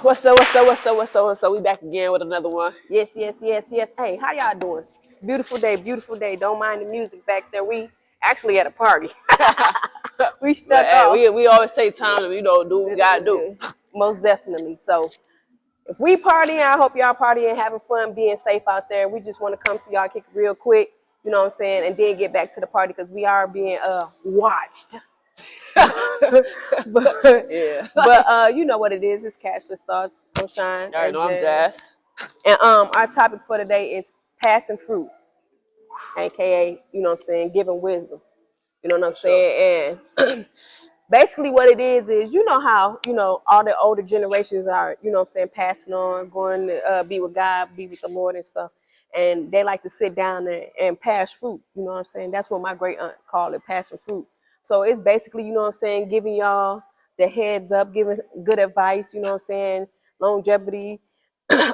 What's up? We back again with another one. Yes. Hey, how y'all doing? It's a beautiful day. Don't mind the music back there. We actually at a party. We stuck off. We always take time to, do what we gotta do. Most definitely. So if we partying, I hope y'all partying, having fun, being safe out there. We just want to come to y'all, kick it real quick, you know what I'm saying, and then get back to the party because we are being watched. but you know what it is. It's Cashless Stars. I'm Shine. All right, no, I'm Jazz. And our topic for today is passing fruit, aka, you know what I'm saying, giving wisdom. You know what I'm saying? And basically what it is you know how, all the older generations are, you know what I'm saying, passing on, going to be with God, be with the Lord and stuff. And they like to sit down and pass fruit. You know what I'm saying? That's what my great aunt called it, passing fruit. So it's basically, you know what I'm saying, giving y'all the heads up, giving good advice, you know what I'm saying, longevity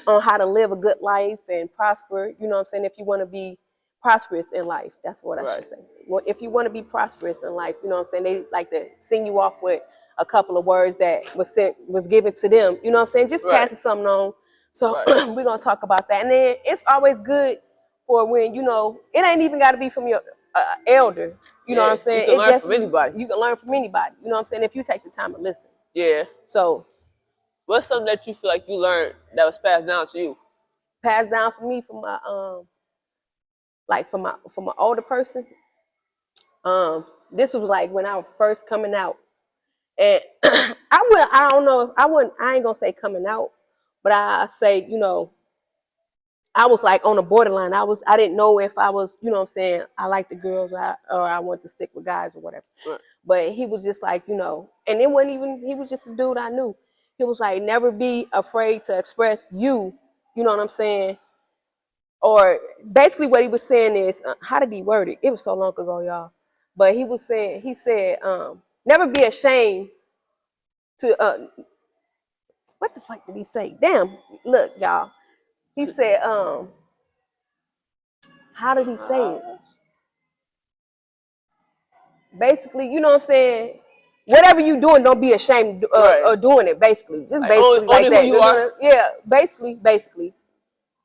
on how to live a good life and prosper, you know what I'm saying, if you want to be prosperous in life. That's what I should say. Well, if you want to be prosperous in life, you know what I'm saying, they like to sing you off with a couple of words that was given to them, you know what I'm saying, just passing something on. So we're going to talk about that. And then it's always good for when, it ain't even got to be from your elder, you know what I'm saying? You can learn from anybody. You can learn from anybody, you know what I'm saying, if you take the time to listen. Yeah. So what's something that you feel like you learned that was passed down to you? Passed down for me from my from an older person. This was like when I was first coming out. And I ain't gonna say coming out, but I say, I was like on the borderline. I didn't know if I was, you know what I'm saying, I like the girls or I want to stick with guys or whatever. Right. But he was just like, and it wasn't even, he was just a dude I knew. He was like, never be afraid to express you know what I'm saying? Or basically what he was saying is, how did he word it? It was so long ago, y'all. But he said, never be ashamed to, what the fuck did he say? Damn, look, y'all. He said, how did he say it? Basically, you know what I'm saying? Whatever you doing, don't be ashamed of doing it, basically. Just basically like that. Who you are. Yeah, basically.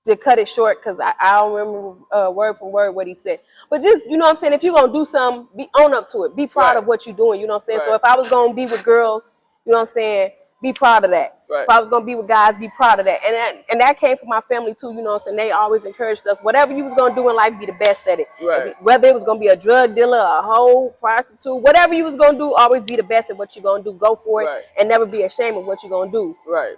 To cut it short, because I don't remember word for word what he said. But just, you know what I'm saying, if you're going to do something, own up to it. Be proud of what you're doing, you know what I'm saying? So if I was going to be with girls, you know what I'm saying, be proud of that. If I was going to be with guys, be proud of that. And that came from my family too, you know what I'm saying? They always encouraged us, whatever you was going to do in life, be the best at it. Whether it was going to be a drug dealer, a hoe, prostitute, whatever you was going to do, always be the best at what you're going to do. Go for it and never be ashamed of what you're going to do. Right.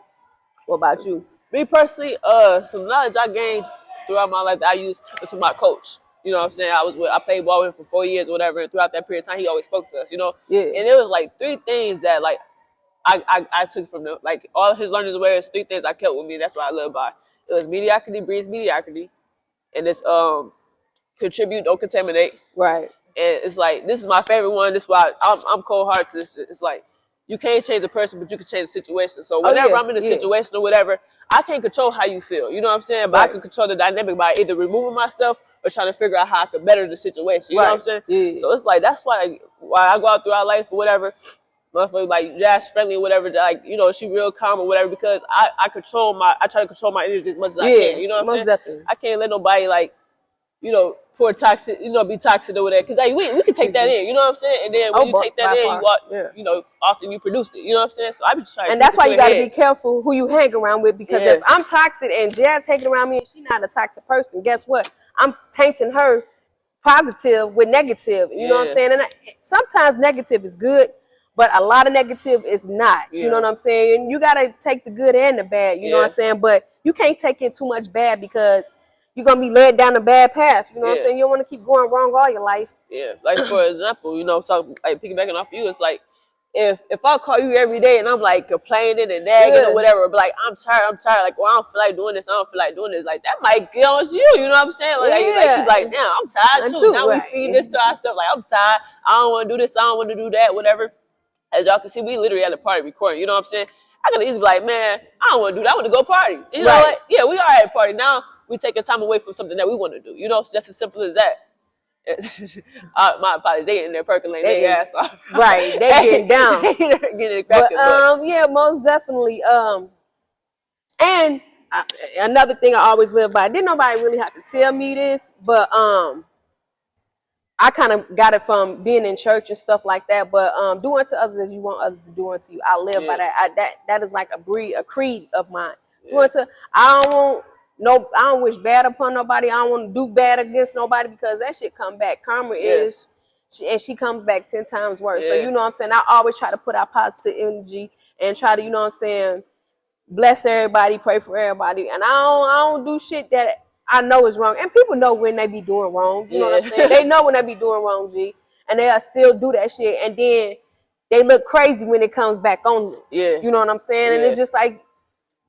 What about you? Me personally, some knowledge I gained throughout my life that I used was from my coach. You know what I'm saying? I played ball with him for 4 years or whatever, and throughout that period of time, he always spoke to us, Yeah. And it was like 3 things that like I took from them. Like all of his learners ways, 3 things I kept with me. That's what I live by. It was mediocrity breeds mediocrity, and it's contribute, don't contaminate. Right. And it's like, this is my favorite one. This is why I'm cold hearted to this. It's like, you can't change a person, but you can change the situation. So whenever I'm in a situation or whatever, I can't control how you feel. You know what I'm saying? But I can control the dynamic by either removing myself or trying to figure out how I can better the situation. You know what I'm saying? Yeah. So it's like, that's why I go out throughout life or whatever, motherfucker like Jazz friendly or whatever, like, she real calm or whatever, because I try to control my energy as much as I can. You know what I'm saying? Definitely. I can't let nobody like, pour toxic, be toxic over there. Because we can take that in, you know what I'm saying? And then when you take that in, often you produce it, you know what I'm saying? So I be trying. And that's why you got to be careful who you hang around with, because if I'm toxic and Jazz hanging around me and she's not a toxic person, guess what? I'm tainting her positive with negative, you know what I'm saying? And sometimes negative is good, but a lot of negative is not, you know what I'm saying? And you got to take the good and the bad, you know what I'm saying? But you can't take in too much bad, because you're going to be led down a bad path. You know what I'm saying? You don't want to keep going wrong all your life. Yeah. Like, for example, like piggybacking off you, it's like, if I call you every day and I'm like complaining and nagging or whatever, but like, I'm tired. Like, well, I don't feel like doing this. Like, that might get on you. You know what I'm saying? Like, you like, damn, I'm tired too. Now we feed this to ourselves. Like, I'm tired. I don't want to do this. I don't want to do that, whatever. As y'all can see, we literally at a party recording. You know what I'm saying? I could easily be like, man, I don't want to do that. I want to go party. You know what? Yeah, we are at a party now. We taking time away from something that we want to do. So that's as simple as that. My apologies, they in there percolating their ass off. Right, they getting down. Getting it cracking, yeah, most definitely. And another thing I always live by, didn't nobody really have to tell me this, but I kind of got it from being in church and stuff like that. But do unto others as you want others to do unto you. I live by that. That is like a creed of mine. Do unto, I don't wish bad upon nobody. I don't want to do bad against nobody, because that shit come back. Karma is, and she comes back 10 times worse. So you know what I'm saying? I always try to put out positive energy and try to, you know what I'm saying, bless everybody, pray for everybody. And I don't do shit that I know is wrong. And people know when they be doing wrong. You know what I'm saying? They know when they be doing wrong, G. And they'll still do that shit. And then they look crazy when it comes back on them. Yeah. You know what I'm saying? And it's just like,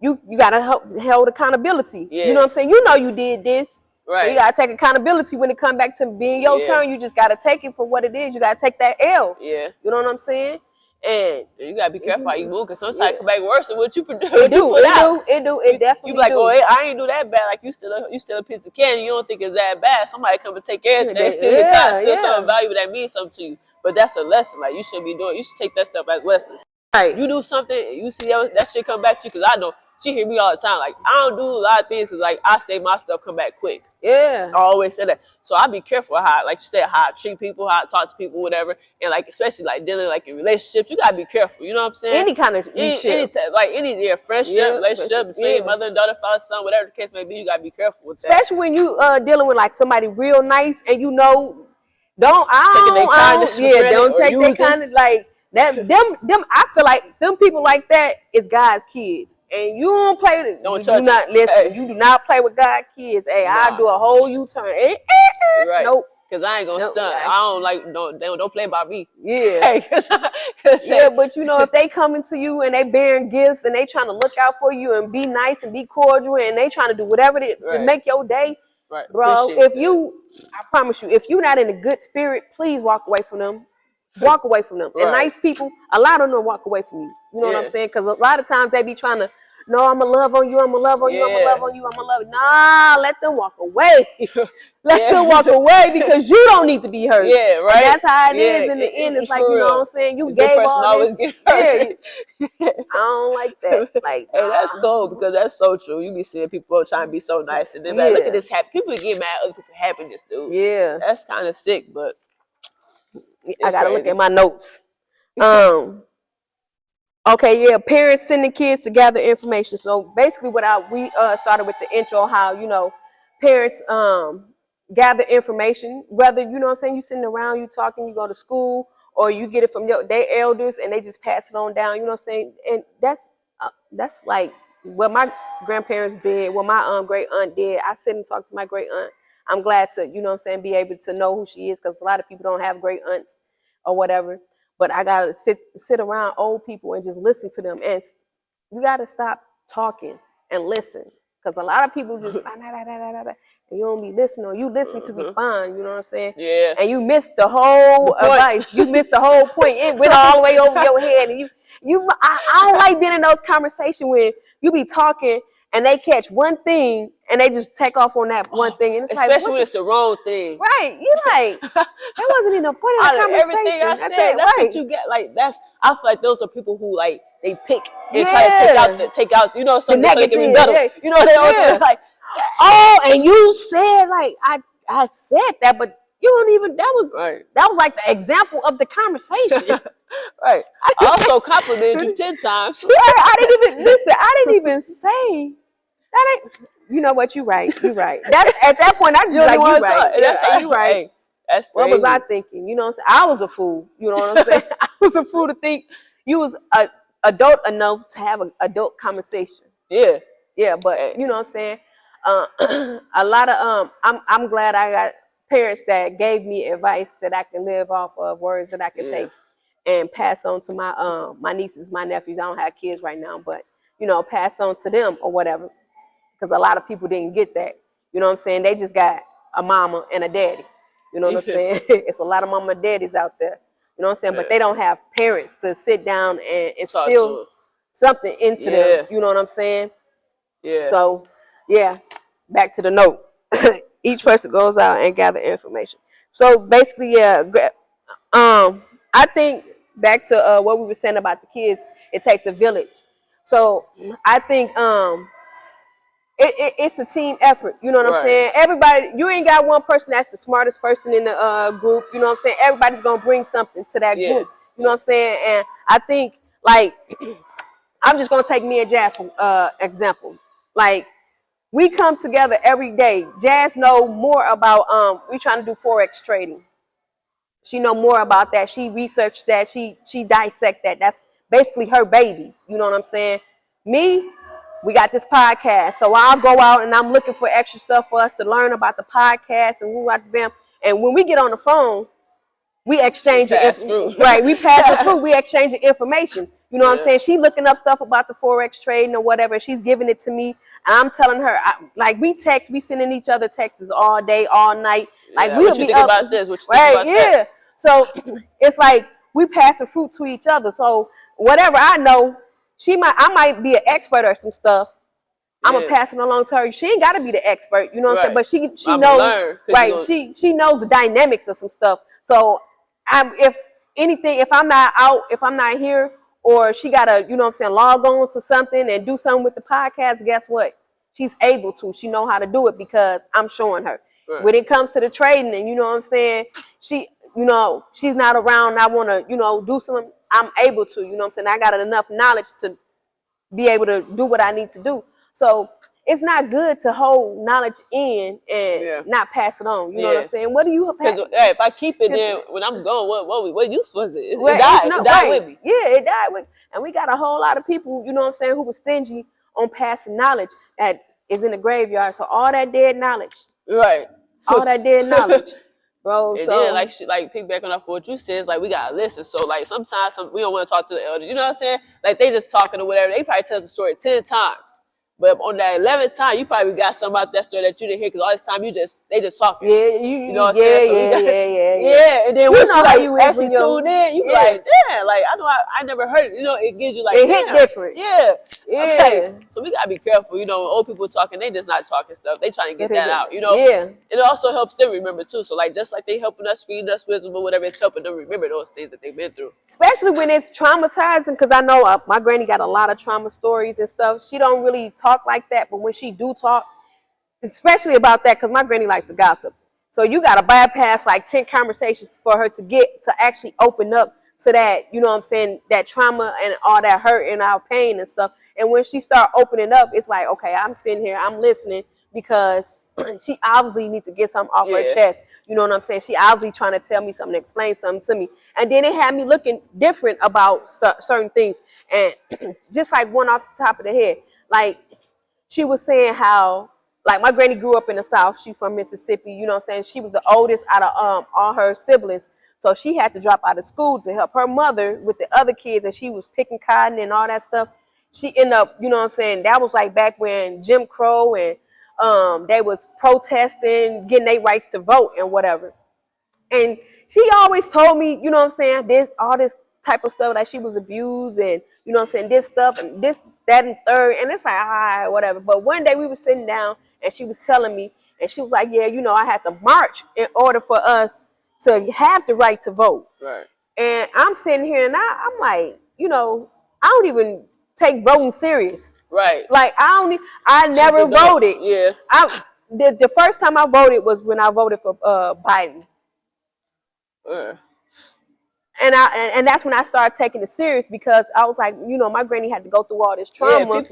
you gotta hold accountability. You know what I'm saying? You know you did this. Right. So you gotta take accountability when it come back to being your turn. You just gotta take it for what it is. You gotta take that L. Yeah. You know what I'm saying? And you gotta be careful how you move, because sometimes it come back worse than what you produce. It definitely. You be like, oh, I ain't do that bad. Like, you still a piece of candy. You don't think it's that bad. Somebody come and take everything. They still something valuable that means something to you. But that's a lesson. Like, you shouldn't be doing. You should take that stuff as lessons. Right. You do something, you see that shit come back to you, because I know. She hear me all the time. Like, I don't do a lot of things because, like, I say my stuff come back quick. Yeah. I always say that. So I be careful how, like you said, how I treat people, how I talk to people, whatever. And, like, especially, like, dealing, like, in relationships, you got to be careful. You know what I'm saying? Any kind of friendship, relationship between mother and daughter, father, son, whatever the case may be, you got to be careful with that. Especially when you dealing with, like, somebody real nice and you know, don't take that kind of, like, them I feel like them people like that is God's kids, and you don't play with it. You do not play with God's kids. Hey, I do a whole U-turn. Right. Nope. Cause I ain't gonna stunt. I don't play by me. Yeah. But you know, if they coming to you and they bearing gifts and they trying to look out for you and be nice and be cordial and they trying to do whatever to make your day, bro. I promise you, if you're not in a good spirit, please walk away from them. Walk away from them. And nice people, a lot of them walk away from you. You know what I'm saying? Because a lot of times they be trying to, no, I'm going to love on you, I'm going to love on you, I'm going to love on you, I'm going to love you. Nah, let them walk away. Let them walk away, because you don't need to be hurt. Yeah, right. And that's how it is in the end. It's like, you know what I'm saying? You gave all this. I don't like that. Like, hey, that's cool, because that's so true. You be seeing people trying to be so nice. And then like, look at this happy. People get mad at other people's happiness, dude. Yeah. That's kind of sick, but. I gotta look at my notes. Okay, parents sending kids to gather information. So basically, we started with the intro, how, you know, parents gather information. Whether, you know what I'm saying, you sitting around, you talking, you go to school, or you get it from their elders and they just pass it on down. You know what I'm saying? And that's like what my grandparents did, what my great aunt did. I sit and talk to my great aunt. I'm glad to, you know what I'm saying, be able to know who she is, because a lot of people don't have great aunts or whatever. But I got to sit around old people and just listen to them. And you got to stop talking and listen, because a lot of people just, and you don't be listening, or you listen to respond, you know what I'm saying? Yeah. And you missed the whole advice. You missed the whole point. It went all the way over your head. And I don't like being in those conversations where you be talking and they catch one thing and they just take off on that one thing. And it's especially when it's the wrong thing. Right. You like, that wasn't even a point of the conversation. That's what you get. Like, I feel like those are people who, like, they pick and try to take out, you know, something so they can be better. You know, they always like, oh, and you said, like, I said that, but you don't even, that was like the example of the conversation. Right. I also complimented you 10 times. Right. I didn't even say that. You know what? You right. At that point, I just like, you right. You right. Hey, that's crazy. What was I thinking? You know what I'm saying? I was a fool. You know what I'm saying? I was a fool to think you was adult enough to have an adult conversation. Yeah. Yeah, but you know what I'm saying? A lot of I'm glad I got parents that gave me advice that I can live off of, words that I can take and pass on to my nieces, my nephews. I don't have kids right now, but you know, pass on to them or whatever. Because a lot of people didn't get that. You know what I'm saying? They just got a mama and a daddy. You know what I'm saying? It's a lot of mama and daddies out there. You know what I'm saying? But they don't have parents to sit down and instill something into them. You know what I'm saying? Yeah. So, back to the note. Each person goes out and gather information. So basically, I think back to what we were saying about the kids, it takes a village. So I think it's a team effort. You know what I'm saying? Everybody, you ain't got one person that's the smartest person in the group. You know what I'm saying? Everybody's gonna bring something to that group. You know what I'm saying? And I think, like, I'm just gonna take me and Jazz for example. Like, we come together every day. Jazz know more about we trying to do Forex trading. She know more about that. She researched that. She dissect that. That's basically her baby. You know what I'm saying? Me, we got this podcast. So I'll go out and I'm looking for extra stuff for us to learn about the podcast and who got the bam. And when we get on the phone, we exchange right. We pass the fruit. We exchange the information. You know what I'm saying? She looking up stuff about the Forex trading or whatever. She's giving it to me, and I'm telling her. Like, we sending each other texts all day, all night. Like, we'll be up about this. What you think about that? So it's like we pass the fruit to each other. So whatever I know, I might be an expert or some stuff. I'm gonna pass it along to her. She ain't gotta be the expert, you know what I'm saying? But she knows, right? She knows the dynamics of some stuff. So if I'm not out, if I'm not here, or she gotta, you know what I'm saying, log on to something and do something with the podcast, guess what? She's able to. She know how to do it because I'm showing her. Right. When it comes to the trading, and you know what I'm saying, she's not around. I want to, do something. I'm able to, you know what I'm saying. I got enough knowledge to be able to do what I need to do. So it's not good to hold knowledge in and not pass it on. You know what I'm saying? What do you pass? If I keep it then when I'm gone, what use was it? It died with me. Yeah, it died with. And we got a whole lot of people, you know what I'm saying, who were stingy on passing knowledge that is in the graveyard. So all that dead knowledge. Right. All that dead knowledge. Bro, and then like piggyback on what you said, is like we gotta listen. So like sometimes we don't want to talk to the elders. You know what I'm saying? Like they just talking or whatever. They probably tell the story 10 times. But on that 11th time, you probably got something about that story that you didn't hear because all this time they just talking. Yeah, you know what I'm saying? So yeah. And then when you like you actually tune in, you be like, damn, like I never heard it. You know, it gives you like it hit different. Yeah. Okay. So we gotta be careful. You know, when old people talking, they just not talking stuff. They trying to get that out. You know. Yeah. It also helps them remember too. So like just like they helping us, feeding us wisdom or whatever, it's helping them remember those things that they've been through. Especially when it's traumatizing, because I know my granny got a lot of trauma stories and stuff. She don't really talk like that, but when she do talk, especially about that, because my granny likes to gossip. So you got to bypass like 10 conversations for her to get to actually open up to that, you know what I'm saying, that trauma and all that hurt and our pain and stuff. And when she start opening up, it's like, okay, I'm sitting here, I'm listening, because she obviously needs to get something off her chest. You know what I'm saying? She obviously trying to tell me something, explain something to me. And then it had me looking different about certain things. And just like one off the top of the head, like she was saying how, like, my granny grew up in the South. She from Mississippi. You know what I'm saying? She was the oldest out of all her siblings. So she had to drop out of school to help her mother with the other kids. And she was picking cotton and all that stuff. She ended up, you know what I'm saying? That was like back when Jim Crow and they was protesting, getting their rights to vote and whatever. And she always told me, you know what I'm saying, all this type of stuff, like she was abused and, you know what I'm saying, this stuff and this, that, and third. And it's like, all right, whatever. But one day we were sitting down and she was telling me, and she was like, yeah, you know, I had to march in order for us to have the right to vote. Right. And I'm sitting here and I'm like, you know, I don't even take voting serious. Right. Like I never voted. Yeah. The first time I voted was when I voted for Biden. And that's when I started taking it serious, because I was like, you know, my granny had to go through all this trauma.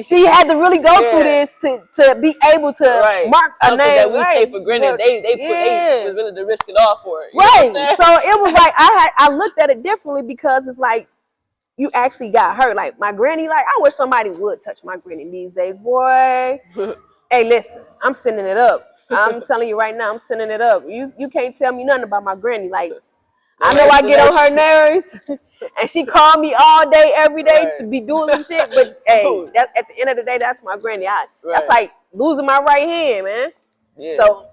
She had to really go through this to be able to mark a name. That we take for granted. They was willing to risk it all for it. Right. So it was like I looked at it differently, because it's like you actually got hurt. Like my granny, like I wish somebody would touch my granny these days, boy. Hey, listen, I'm sending it up. I'm telling you right now, I'm sending it up. You can't tell me nothing about my granny. Like, I know I get on her nerves, and she called me all day, every day to be doing some shit. But hey, at the end of the day, that's my granny. That's like losing my right hand, man. Yeah. So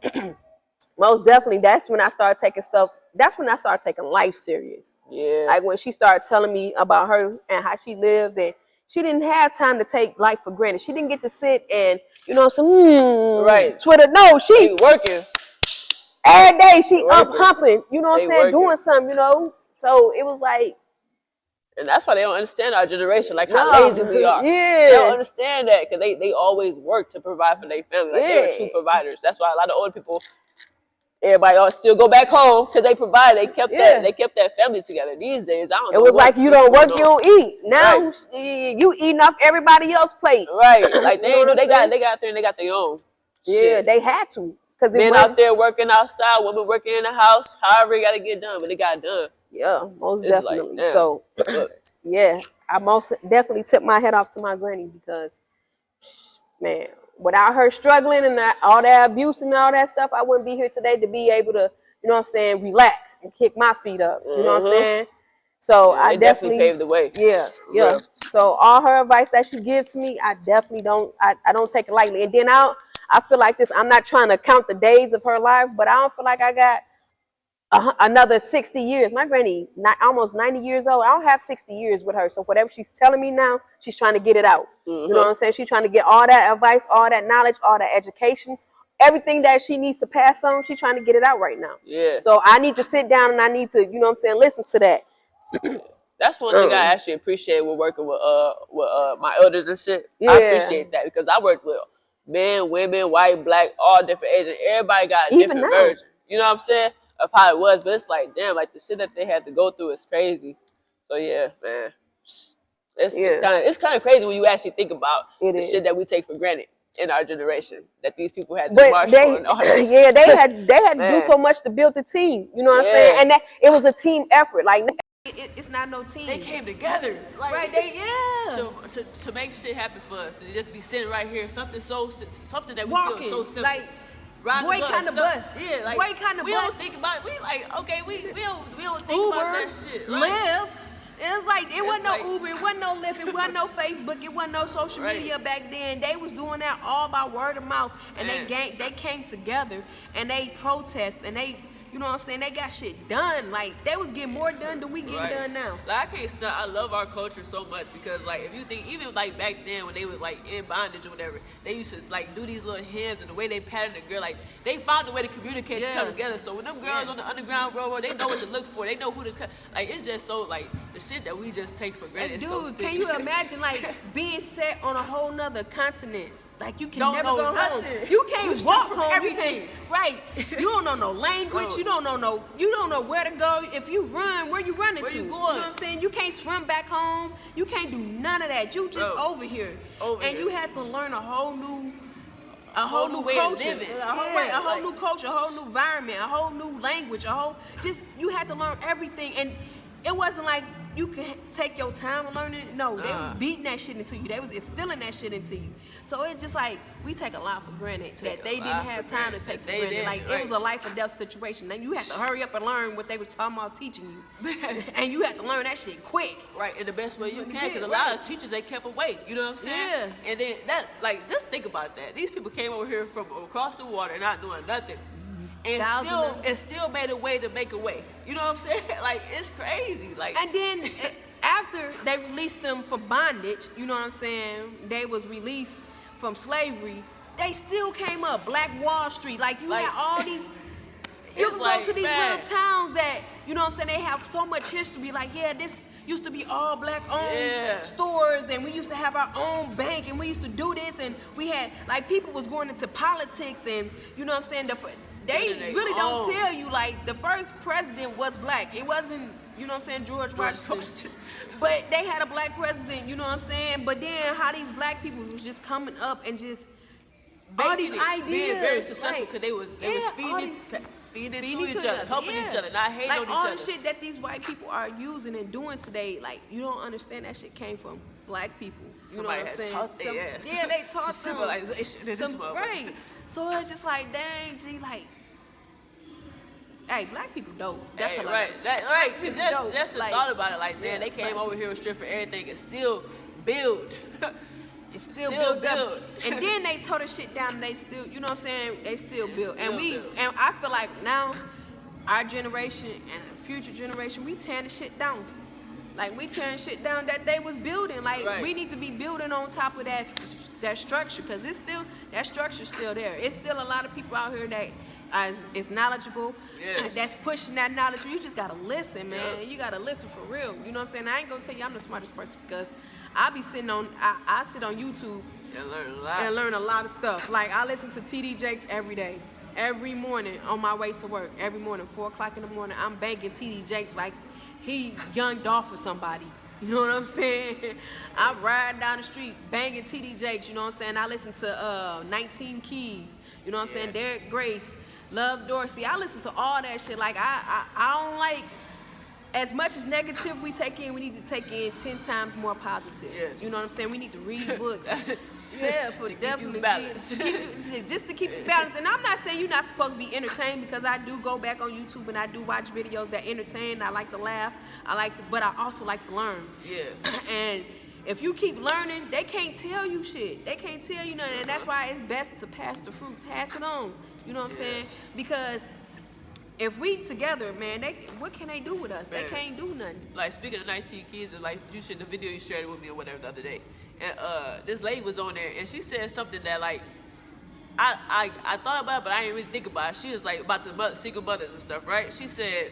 most definitely, that's when I started taking stuff. That's when I started taking life serious. Yeah. Like when she started telling me about her and how she lived, and she didn't have time to take life for granted. She didn't get to sit and, you know, Twitter. No, she working. Every day she up humping, you know what I'm saying, doing something, you know. So it was like, And that's why they don't understand our generation, like how lazy we are. Yeah. They don't understand that because they always work to provide for their family. Like they were true providers. That's why a lot of older people, everybody all still go back home because they provide. They kept that family together. These days, I don't know. It was like you don't work, you don't eat. Now you eating off everybody else's plate. Right. Like they ain't they got their own. Yeah, shit. They had to. Because men out there working outside, women working in the house, however it got to get done, but it got done. Yeah, most definitely. Like, so, yeah, I most definitely tip my head off to my granny because, man, without her struggling and all that abuse and all that stuff, I wouldn't be here today to be able to, you know what I'm saying, relax and kick my feet up. You know what I'm saying? So I definitely paved the way. Yeah. So all her advice that she gives to me, I definitely don't. I don't take it lightly. And then I feel like this. I'm not trying to count the days of her life, but I don't feel like I got another 60 years. My granny, almost 90 years old. I don't have 60 years with her. So whatever she's telling me now, she's trying to get it out. You know what I'm saying? She's trying to get all that advice, all that knowledge, all that education, everything that she needs to pass on. She's trying to get it out right now. Yeah. So I need to sit down and I need to, you know what I'm saying, listen to that. That's one thing I actually appreciate with working with my elders and shit. Yeah. I appreciate that because I worked with men, women, white, black, all different ages. Everybody got a different version. You know what I'm saying? Of how it was, but it's like, damn, like the shit that they had to go through is crazy. So yeah, man, it's kind of crazy when you actually think about the shit that we take for granted in our generation that these people had to march for. Yeah, they had to do so much to build the team. You know what I'm saying? And that it was a team effort. Like it's not no team. They came together, like, right? To make shit happen for us. To just be sitting right here, something that we feel so simple. Like, boy kind of bus. Yeah, like boy kind of bus. We don't think about it. We like, okay, we don't think Uber, about that shit. Right? Lyft. It was like it wasn't no Uber, it wasn't no Lyft, it wasn't no Facebook, it wasn't no social media back then. They was doing that all by word of mouth, and they came together and they protest and they. You know what I'm saying? They got shit done. Like, they was getting more done than we getting done now. Like, I can't stop. I love our culture so much because, like, if you think, even, like, back then when they was, like, in bondage or whatever, they used to, like, do these little hands and the way they patted the girl, like, they found a way to communicate to come together. So when them girls on the Underground Railroad, they know what to look for. They know who to cut. Like, it's just so, like, the shit that we just take for granted is so sick. Can you imagine, like, being set on a whole nother continent? Like, you can never go home. You can't walk home. Everything. Right. You don't know no language. You don't know where to go. If you run, where you running to? You going? You know what I'm saying? You can't swim back home. You can't do none of that. You just over here. You had to learn a whole new way culture, of living. a whole new culture, a whole new environment, a whole new language, you had to learn everything. And it wasn't like you could take your time and learn it. No, they was beating that shit into you. They was instilling that shit into you. So it's just like we take a lot for granted that they didn't have time to take for granted. Like it was a life or death situation. Then you had to hurry up and learn what they was talking about teaching you, and you had to learn that shit quick. Right, in the best way you can, because a lot of teachers they kept away. You know what I'm saying? Yeah. And then that, like, just think about that. These people came over here from across the water, not doing nothing. And still made a way to make a way. You know what I'm saying? Like, it's crazy. Like, and then after they released them from bondage, you know what I'm saying? They was released from slavery. They still came up. Black Wall Street. Like, you had all these. You can go to these little towns that, you know what I'm saying? They have so much history. Like, yeah, this used to be all black owned stores, and we used to have our own bank, and we used to do this, and we had, like, people was going into politics, and you know what I'm saying? They really don't tell you, like, the first president was black. It wasn't, you know what I'm saying, George Washington. But they had a black president, you know what I'm saying? But then how these black people was just coming up and just all these ideas. Being very successful because they was feeding to each other, helping each other, not hating on each other. Like all the shit that these white people are using and doing today, like, you don't understand that shit came from black people. You know what I'm saying? They taught them. Civilization. Right. So it's just like, dang, G, like, hey, black people dope. That's hilarious. That's the thought about it. Like, man, they came over here with strip for everything and still build. It's still build. And then they tore the shit down and they still, you know what I'm saying? They still build. And I feel like now, our generation and the future generation, we tearing the shit down. Like, we tearing shit down that they was building. Like, we need to be building on top of that structure, because it's still, that structure's still there. It's still a lot of people out here that is knowledgeable, yes. that's pushing that knowledge. You just gotta listen, man. Yep. You gotta listen for real. You know what I'm saying? I ain't gonna tell you I'm the smartest person because I sit on YouTube and learn a lot of stuff. Like I listen to TD Jakes every day. Every morning on my way to work, every morning, 4 o'clock in the morning, I'm banking TD Jakes like he Young Dolph or somebody. You know what I'm saying? I'm riding down the street banging TD Jakes, you know what I'm saying? I listen to 19 Keys, you know what I'm saying? Derek Grace, Love Dorsey. I listen to all that shit. Like I don't like, as much as negative we take in, we need to take in 10 times more positive. Yes. You know what I'm saying? We need to read books. Yeah, for to definitely just to keep you balanced. And I'm not saying you're not supposed to be entertained, because I do go back on YouTube and I do watch videos that entertain. I like to laugh. But I also like to learn. Yeah. And if you keep learning, they can't tell you shit. They can't tell you nothing. And that's why it's best to pass the fruit, pass it on. You know what I'm saying? Because if we together, man, what can they do with us? Man. They can't do nothing. Like, speaking of 19 Keys, and like the video you shared with me or whatever the other day, and this lady was on there, and she said something that like I thought about it, but I didn't really think about it. She was like about the single mothers and stuff, right? She said,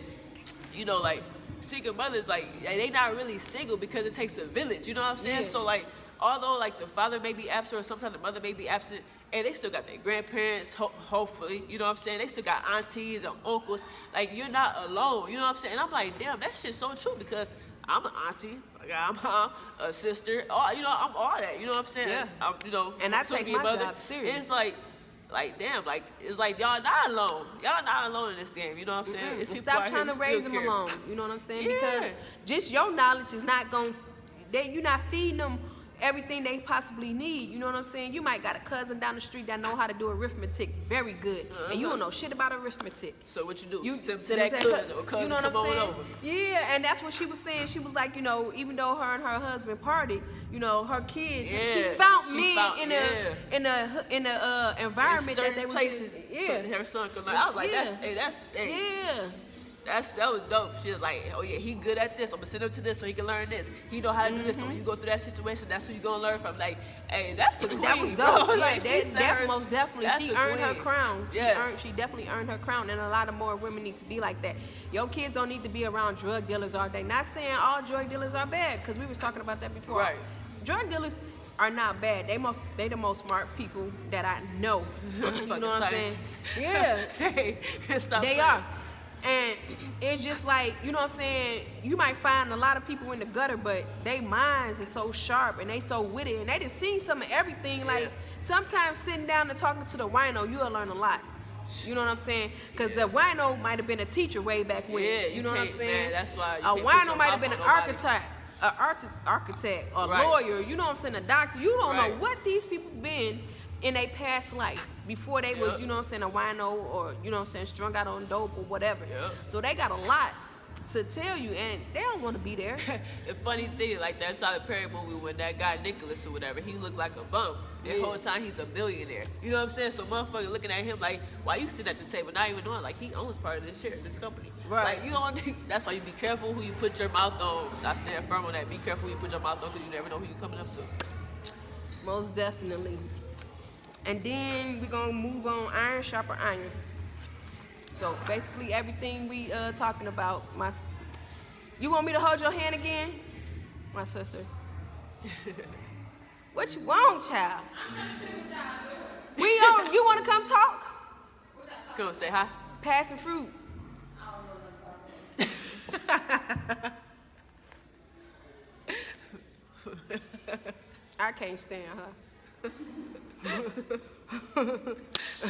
you know, like single mothers, like they not really single because it takes a village. You know what I'm saying? Yeah. So like, although like the father may be absent or sometimes the mother may be absent, and they still got their grandparents, hopefully, you know what I'm saying? They still got aunties and uncles. Like, you're not alone, you know what I'm saying? And I'm like, damn, that shit's so true, because I'm an auntie, I'm a mom, a sister, you know, I'm all that, you know what I'm saying? Yeah. You know, and I take my job serious. It's like damn, like, it's like y'all not alone. Y'all not alone in this game, you know what I'm saying? It's stop trying to raise them alone, you know what I'm saying? Yeah. Because just your knowledge is not going to, you're not feeding them everything they possibly need. You know what I'm saying? You might got a cousin down the street that know how to do arithmetic very good, and you don't know shit about arithmetic. So what you do? You send to that cousin, or cousin, you know what I'm saying? Over. Yeah, and that's what she was saying. She was like, you know, even though her and her husband partied, you know, her kids, she found me in a environment that they places. So her son could learn. I was like, that's that was dope. She was like, oh yeah, he good at this. I'm gonna send him to this so he can learn this. He know how to do this. So when you go through that situation, that's who you gonna learn from. Like, hey, that's a queen, that was dope. Bro. Yeah, like, most definitely. She earned her crown. Yes. She definitely earned her crown, and a lot of more women need to be like that. Your kids don't need to be around drug dealers all day. Not saying all drug dealers are bad, because we was talking about that before. Right. Drug dealers are not bad. They the most smart people that I know. You know what I'm saying? Yeah. They are. And it's just like, you know what I'm saying, you might find a lot of people in the gutter, but they minds are so sharp and they so witty, and they done seen some of everything. Like, sometimes sitting down and talking to the wino, you'll learn a lot. You know what I'm saying? Because the wino might have been a teacher way back when. Yeah, you know what I'm saying? Man, that's why a wino might have been an architect, a lawyer, you know what I'm saying, a doctor. You don't know what these people been in a past life before they was, you know what I'm saying, a wino, or, you know what I'm saying, strung out on dope or whatever. So they got a lot to tell you, and they don't want to be there. The funny thing, like that Tyler Perry movie when that guy Nicholas or whatever, he looked like a bum. The whole time he's a billionaire. You know what I'm saying? So motherfucker looking at him like, why you sitting at the table not even knowing, like, he owns part of this shit, this company. Right. Like, you don't think, that's why you be careful who you put your mouth on. I stand firm on that. Be careful who you put your mouth on, because you never know who you coming up to. Most definitely. And then we're gonna move on, iron sharper iron. So basically everything we talking about, you want me to hold your hand again? My sister. What you want, child? You wanna come talk? Come say hi. Passing fruit. I can't stand her.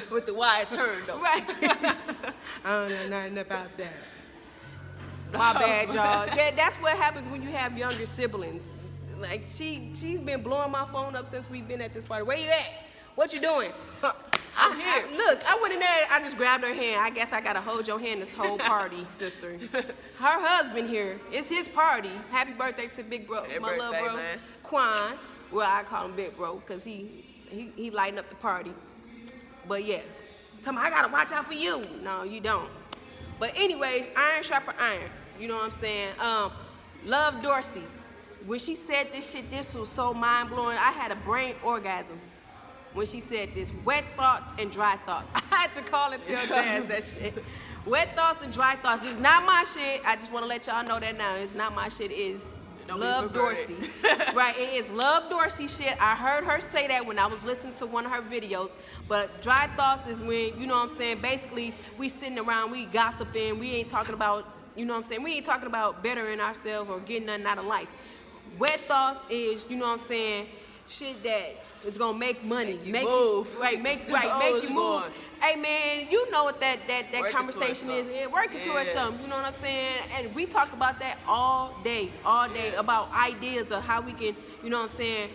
With the wide turn though. Right. I don't know nothing about that. My bad, y'all. That's what happens when you have younger siblings. Like, she's been blowing my phone up since we've been at this party. Where you at? What you doing? I'm here. Look, I went in there, I just grabbed her hand. I guess I gotta hold your hand this whole party, sister. Her husband here. It's his party. Happy birthday to Big Bro, my little bro, man. Quan. Well, I call him Big Bro, because he lighting up the party. But yeah, tell me, I gotta watch out for you. No, you don't. But anyways, iron sharper iron. You know what I'm saying? Love Dorsey. When she said this shit, this was so mind blowing. I had a brain orgasm. when she said this: wet thoughts and dry thoughts. I had to call and tell Jazz that shit. Wet thoughts and dry thoughts. It's not my shit. I just want to let y'all know that now. It's not my shit. It's Love Dorsey. Right, it is Love Dorsey shit. I heard her say that when I was listening to one of her videos. But dry thoughts is when, you know what I'm saying, basically we sitting around, we gossiping, we ain't talking about, you know what I'm saying, we ain't talking about bettering ourselves or getting nothing out of life. Wet thoughts is, you know what I'm saying, shit that is gonna make money, make you move. Hey man, you know what that conversation is. Working towards something, you know what I'm saying? And we talk about that all day, about ideas of how we can, you know what I'm saying,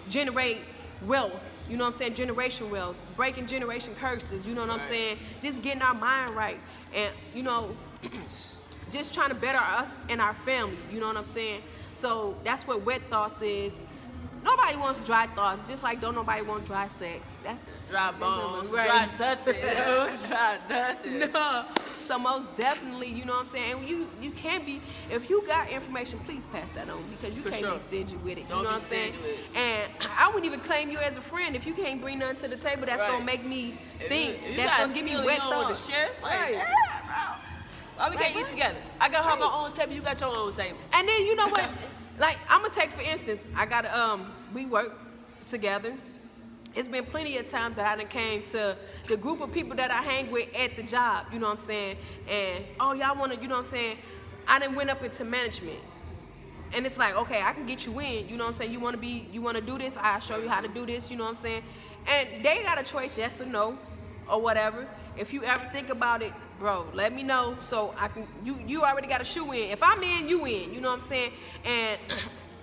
generate wealth, you know what I'm saying, generation wealth, breaking generation curses, you know what I'm saying? Just getting our mind right. And, you know, just trying to better us and our family, you know what I'm saying? So that's what wet thoughts is. Nobody wants dry thoughts, just like don't nobody want dry sex. That's dry bones, right. Dry nothing, dry nothing. No. So most definitely, you know what I'm saying? And you can't be, if you got information, please pass that on, because you can't be stingy with it. Don't you know what I'm saying? And I wouldn't even claim you as a friend if you can't bring nothing to the table that's gonna make me think. That's gonna give me wet thoughts. The sheriff, like, yeah, bro. Why we can't eat together? I got my own table, you got your own table. And then you know what? Like, I'm gonna take for instance, I got we work together. It's been plenty of times that I done came to the group of people that I hang with at the job, you know what I'm saying? And, oh, y'all wanna, you know what I'm saying? I done went up into management. And it's like, okay, I can get you in, you know what I'm saying? You wanna do this? I'll show you how to do this, you know what I'm saying? And they got a choice, yes or no, or whatever. If you ever think about it, bro, let me know so I can, you already got a shoe in. If I'm in, you in, you know what I'm saying? And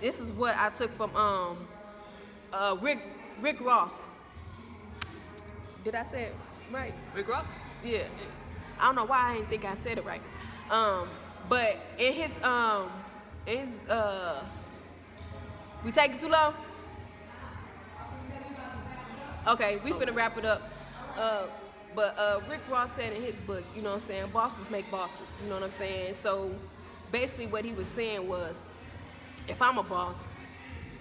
this is what I took from Rick Ross. Did I say it right? Rick Ross? Yeah. I don't know why I didn't think I said it right. But in his we taking too long? Okay, we finna wrap it up. But Rick Ross said in his book, you know what I'm saying, bosses make bosses, you know what I'm saying? So basically what he was saying was, if I'm a boss,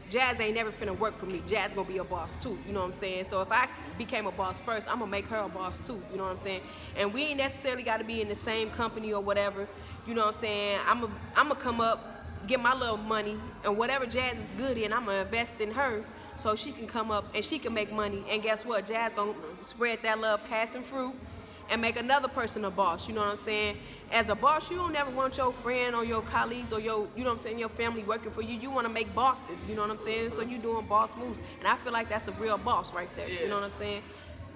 Jazz ain't never finna work for me. Jazz gonna be a boss too, you know what I'm saying? So if I became a boss first, I'm gonna make her a boss too, you know what I'm saying? And we ain't necessarily gotta be in the same company or whatever, you know what I'm saying? I'm gonna come up, get my little money, and whatever Jazz is good in, I'm gonna invest in her so she can come up and she can make money. And guess what? Jazz gonna spread that little passing fruit and make another person a boss, you know what I'm saying? As a boss, you don't never want your friend or your colleagues or your, you know what I'm saying, your family working for you. You want to make bosses, you know what I'm saying? So you doing boss moves. And I feel like that's a real boss right there, you know what I'm saying?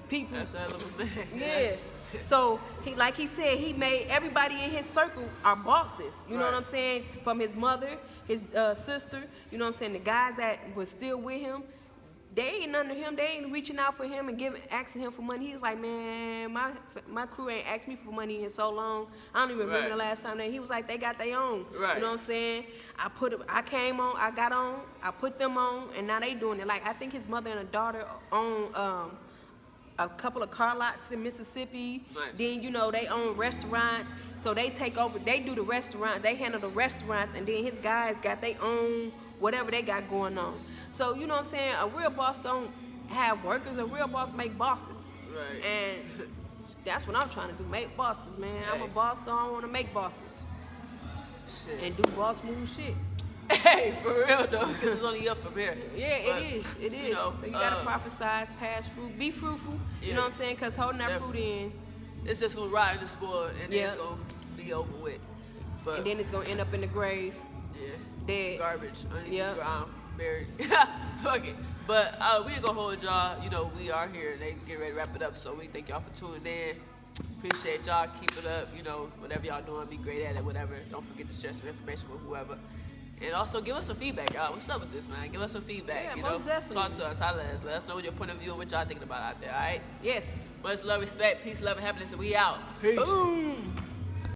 People. That's that little thing. Yeah. So, like he said, he made everybody in his circle are bosses, you know what I'm saying? From his mother, his sister, you know what I'm saying? The guys that was still with him, they ain't under him. They ain't reaching out for him and asking him for money. He's like, man, my crew ain't asked me for money in so long. I don't even remember the last time that he was like, they got their own. You know what I'm saying? I came on, I got on, I put them on, and now they doing it. Like, I think his mother and a daughter own a couple of car lots in Mississippi. Then, you know, they own restaurants. So they take over, they do the restaurant, they handle the restaurants, and then his guys got their own whatever they got going on. So, you know what I'm saying? A real boss don't have workers. A real boss make bosses. Right. And that's what I'm trying to do, make bosses, man. I'm a boss, so I want to make bosses. Shit. And do boss move shit. Hey, for real though, because it's only up from here. Yeah, but, it is. You know, so you got to prophesize, pass fruit, be fruitful. You know what I'm saying? Because holding that fruit in. It's just going to rot in the spoil, and then it's going to be over with. But, and then it's going to end up in the grave. Yeah. Dead. Garbage underneath the ground, buried. Fuck it. But we ain't gonna hold y'all. You know, we are here and they get ready to wrap it up. So we thank y'all for tuning in. Appreciate y'all. Keep it up. You know, whatever y'all doing, be great at it, whatever. Don't forget to share some information with whoever. And also give us some feedback, y'all. What's up with this, man? Give us some feedback. Yeah, you most know, definitely. Talk to us. Holla at us. Let us know your point of view and what y'all thinking about out there. All right. Yes. Much love, respect, peace, love, and happiness, and we out. Peace. Boom.